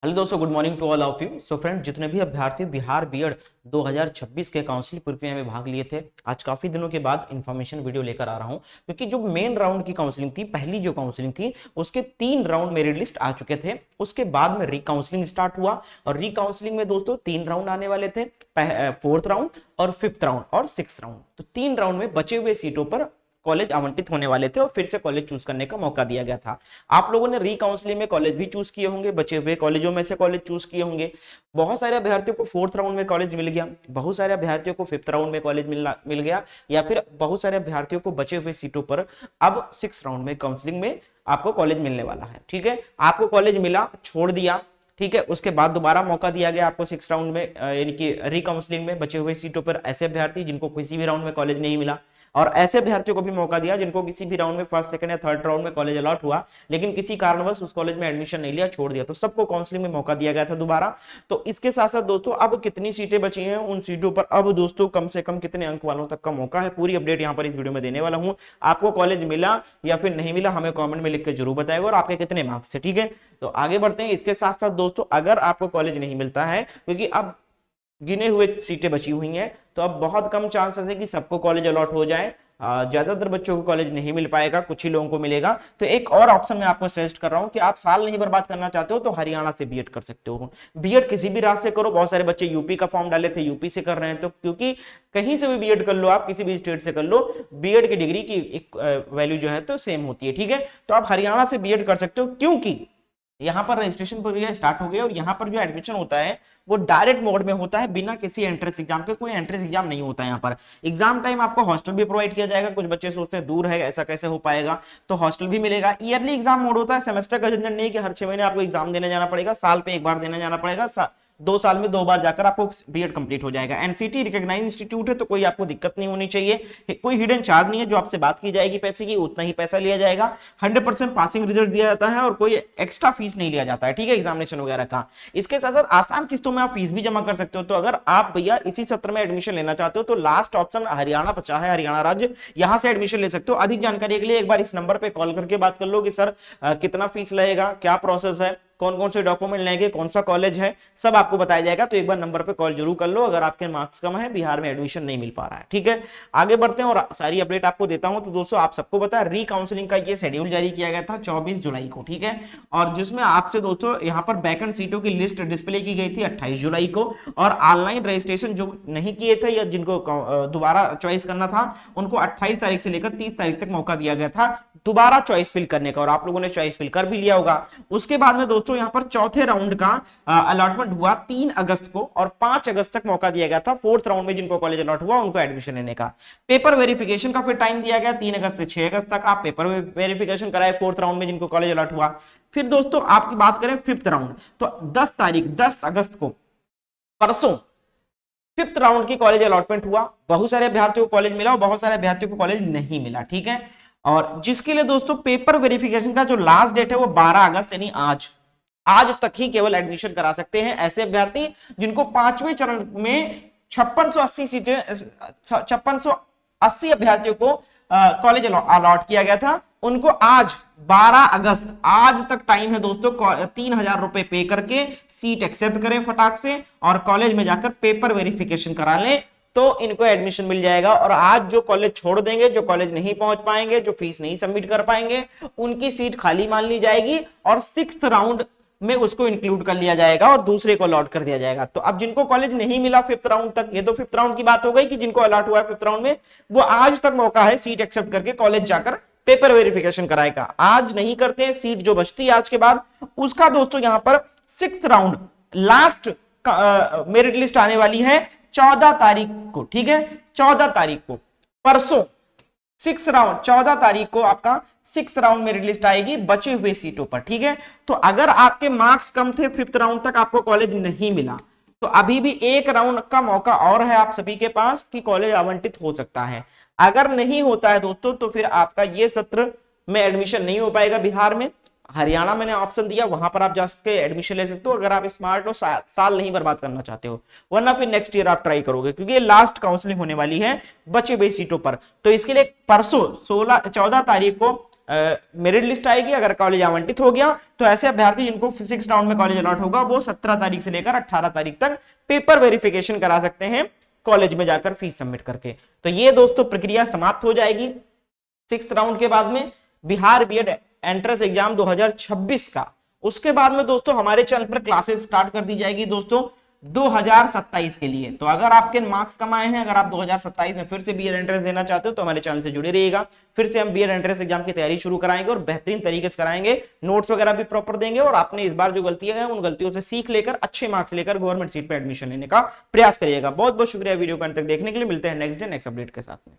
Hello दोस्तों, good morning to all of you. So friend, जितने भी अभ्यर्थी बिहार बीएड 2026 के काउंसिलिंग प्रक्रिया में भाग लिए थे, आज काफी दिनों के बाद इंफॉर्मेशन वीडियो लेकर आ रहा हूं, क्योंकि जो मेन राउंड की काउंसलिंग थी, पहली जो काउंसलिंग थी, उसके 3 राउंड मेरिट लिस्ट आ चुके थे। उसके बाद में रिकाउंसलिंग स्टार्ट हुआ और रिकाउंसलिंग में दोस्तों 3 राउंड आने वाले थे, फोर्थ राउंड और फिफ्थ राउंड और सिक्स राउंड। तो 3 राउंड में बचे हुए सीटों पर कॉलेज आवंटित होने वाले थे और फिर से कॉलेज चूज करने का मौका दिया गया था। आप लोगों ने रिकाउंसलिंग में कॉलेज भी चूज किए होंगे, बचे हुए कॉलेजों में से कॉलेज चूज किए होंगे। बहुत सारे अभ्यर्थियों को फोर्थ राउंड में कॉलेज मिल गया, बहुत सारे अभ्यर्थियों को फिफ्थ राउंड में कॉलेज मिल गया, या फिर बहुत सारे अभ्यर्थियों को बचे हुए सीटों पर अब सिक्स राउंड में काउंसलिंग में आपको कॉलेज मिलने वाला है। ठीक है, आपको कॉलेज मिला, छोड़ दिया, ठीक है, उसके बाद दोबारा मौका दिया गया आपको सिक्स राउंड में, यानी कि रिकाउंसलिंग में बचे हुए सीटों पर ऐसे अभ्यर्थी जिनको किसी भी राउंड में कॉलेज नहीं मिला, और ऐसे अभ्यर्थियों को भी मौका दिया जिनको किसी भी राउंड में फर्स्ट सेकंड या थर्ड राउंड में कॉलेज अलॉट हुआ, लेकिन किसी कारणवश उस कॉलेज में एडमिशन नहीं लिया, छोड़ दिया, तो सबको काउंसलिंग में मौका दिया गया था दोबारा। तो इसके साथ साथ दोस्तों अब कितनी सीटें बची हैं, उन सीटों पर अब दोस्तों कम से कम कितने अंक वालों तक का मौका है, पूरी अपडेट यहां पर इस वीडियो में देने वाला हूं। आपको कॉलेज मिला या फिर नहीं मिला, हमें कमेंट में लिख के जरूर बताएगा, और आपके कितने मार्क्स थे। ठीक है, तो आगे बढ़ते हैं। इसके साथ साथ दोस्तों अगर आपको कॉलेज नहीं मिलता है, क्योंकि अब गिने हुए सीटें बची हुई हैं, तो अब बहुत कम चांसेस है कि सबको कॉलेज अलॉट हो जाए। ज्यादातर बच्चों को कॉलेज नहीं मिल पाएगा, कुछ ही लोगों को मिलेगा। तो एक और ऑप्शन मैं आपको सजेस्ट कर रहा हूं कि आप साल नहीं बर्बाद करना चाहते हो तो हरियाणा से बीएड कर सकते हो। बीएड किसी भी राज्य से करो, बहुत सारे बच्चे यूपी का फॉर्म डाले थे, यूपी से कर रहे हैं, तो क्योंकि कहीं से भी बीएड कर लो, आप किसी भी स्टेट से कर लो, बीएड की डिग्री की एक वैल्यू जो है तो सेम होती है। ठीक है, तो आप हरियाणा से बीएड कर सकते हो, क्योंकि यहाँ पर रजिस्ट्रेशन प्रक्रिया स्टार्ट हो गई और यहाँ पर जो एडमिशन होता है वो डायरेक्ट मोड में होता है, बिना किसी एंट्रेंस एग्जाम के। कोई एंट्रेंस एग्जाम नहीं होता है यहाँ पर। एग्जाम टाइम आपको हॉस्टल भी प्रोवाइड किया जाएगा। कुछ बच्चे सोचते हैं दूर है, ऐसा कैसे हो पाएगा, तो हॉस्टल भी मिलेगा। ईयरली एग्जाम मोड होता है, सेमेस्टर का झंझट नहीं है कि हर 6 महीने आपको एग्जाम देने जाना पड़ेगा, साल पे एक बार देने जाना पड़ेगा, 2 साल में 2 बार जाकर आपको बीएड कंप्लीट हो जाएगा। एनसीटी रिकॉग्नाइज्ड इंस्टीट्यूट है, तो कोई आपको दिक्कत नहीं होनी चाहिए। कोई हिडन चार्ज नहीं है, जो आपसे बात की जाएगी पैसे की उतना ही पैसा लिया जाएगा। 100% पासिंग रिजल्ट दिया जाता है और कोई एक्स्ट्रा फीस नहीं लिया जाता है। ठीक है, एग्जामिनेशन वगैरह का। इसके साथ साथ आसान किस्तों में आप फीस भी जमा कर सकते हो। तो अगर आप भैया इसी सत्र में एडमिशन लेना चाहते हो तो लास्ट ऑप्शन हरियाणा बचा है, हरियाणा राज्य, यहां से एडमिशन ले सकते हो। अधिक जानकारी के लिए एक बार इस नंबर पे कॉल करके बात कर लो कि सर कितना फीस लगेगा, क्या प्रोसेस है, कौन कौन से डॉक्यूमेंट लेंगे, कौन सा कॉलेज है, सब आपको बताया जाएगा। तो एक बार नंबर पे कॉल जरूर कर लो अगर आपके मार्क्स कम है, बिहार में एडमिशन नहीं मिल पा रहा है। ठीक है, आगे बढ़ते हैं और सारी अपडेट आपको देता हूं। तो दोस्तों आप सबको पता है रीकाउंसलिंग का ये शेड्यूल जारी किया गया था 24 जुलाई को। ठीक है, और जिसमें आपसे दोस्तों यहाँ पर वैकेंट सीटों की लिस्ट डिस्प्ले की गई थी 28 जुलाई को, और ऑनलाइन रजिस्ट्रेशन जो नहीं किए थे या जिनको दोबारा चॉइस करना था, उनको 28 तारीख से लेकर 30 तारीख तक मौका दिया गया था दोबारा चॉइस फिल करने का, और आप लोगों ने चॉइस फिल कर भी लिया होगा। उसके बाद में दोस्तों यहाँ पर चौथे राउंड का अलॉटमेंट हुआ 3 अगस्त को, और 5 अगस्त तक मौका दिया गया था फोर्थ राउंड में जिनको कॉलेज अलॉट हुआ उनको एडमिशन लेने का। पेपर वेरिफिकेशन का फिर टाइम दिया गया 3 अगस्त से 6 अगस्त तक। आप पेपर वेरिफिकेशन कराए फोर्थ राउंड में जिनको कॉलेज अलॉट हुआ। फिर दोस्तों आपकी बात करें फिफ्थ राउंड, तो 10 अगस्त को, परसों, फिफ्थ राउंड की कॉलेज अलॉटमेंट हुआ। बहुत सारे अभ्यर्थियों को कॉलेज मिला और बहुत सारे अभ्यर्थियों को कॉलेज नहीं मिला। ठीक है, और जिसके लिए दोस्तों पेपर वेरिफिकेशन का जो लास्ट डेट है वो 12 अगस्त, यानी आज तक ही केवल एडमिशन करा सकते हैं ऐसे अभ्यर्थी जिनको 5वें चरण में 5680 सीटें, 5680 अभ्यर्थियों को कॉलेज अलॉट किया गया था। उनको आज 12 अगस्त, आज तक टाइम है दोस्तों, 3000 रुपए पे करके सीट एक्सेप्ट करें फटाक से और कॉलेज में जाकर पेपर वेरिफिकेशन करा लें, तो इनको एडमिशन मिल जाएगा। और आज जो कॉलेज छोड़ देंगे, जो कॉलेज नहीं पहुंच पाएंगे, जो फीस नहीं सबमिट कर पाएंगे, उनकी सीट खाली मान ली जाएगी और सिक्स्थ राउंड में उसको इंक्लूड कर लिया जाएगा और दूसरे को अलॉट कर दिया जाएगा। तो अब जिनको कॉलेज नहीं मिला फिफ्थ राउंड तक, ये तो फिफ्थ राउंड की बात हो गई कि जिनको अलॉट हुआ है फिफ्थ राउंड में, वो आज तक मौका है सीट एक्सेप्ट करके कॉलेज जाकर पेपर वेरिफिकेशन कराएगा। आज नहीं करते हैं, सीट जो बचती है आज के बाद उसका दोस्तों यहां पर sixth round last merit list आने वाली है 14 तारीख को। ठीक है, 14 तारीख को, परसों 6 राउंड, 14 तारीख को आपका 6 राउंड मेरिट लिस्ट आएगी बचे हुए सीटों पर। ठीक है, तो अगर आपके मार्क्स कम थे, फिफ्थ राउंड तक आपको कॉलेज नहीं मिला, तो अभी भी एक राउंड का मौका और है आप सभी के पास कि कॉलेज आवंटित हो सकता है। अगर नहीं होता है दोस्तों तो फिर आपका ये सत्र में एडमिशन नहीं हो पाएगा बिहार में। हरियाणा मैंने ऑप्शन दिया, वहां पर आप जाके एडमिशन ले सकते हो अगर आप स्मार्ट हो, साल नहीं बर्बाद करना चाहते हो, वरना फिर नेक्स्ट ईयर आप ट्राई करोगे, क्योंकि ये लास्ट काउंसलिंग होने वाली है बचे हुए सीटों पर। तो इसके लिए परसों 14 तारीख को मेरिट लिस्ट आएगी, अगर कॉलेज आवंटित हो गया तो ऐसे अभ्यर्थी जिनको 6 राउंड में कॉलेज अलॉट होगा वो 17 तारीख से लेकर 18 तारीख तक पेपर वेरिफिकेशन करा सकते हैं कॉलेज में जाकर फीस सबमिट करके। तो ये दोस्तों प्रक्रिया समाप्त हो जाएगी 6 राउंड के बाद में बिहार बीएड एंट्रेंस एग्जाम 2026 का। उसके बाद में दोस्तों हमारे चैनल पर क्लासेस स्टार्ट कर दी जाएगी दोस्तों 2027 के लिए। तो अगर आपके मार्क्स कम आए हैं, अगर आप 2027 में फिर से बीएड एंट्रेंस देना चाहते हो तो हमारे चैनल से जुड़े रहिएगा। फिर से हम बीएड एंट्रेंस एग्जाम की तैयारी शुरू कराएंगे और बेहतरीन तरीके से कराएंगे, नोट्स वगैरह भी प्रॉपर देंगे और आपने इस बार जो गलतियां हैं उन गलतियों से सीख लेकर अच्छे मार्क्स लेकर गवर्नमेंट सीट पर एडमिशन लेने का प्रयास करिएगा। बहुत बहुत शुक्रिया वीडियो को अंत तक देखने के लिए। मिलते हैं नेक्स्ट डे नेक्स्ट अपडेट के साथ में।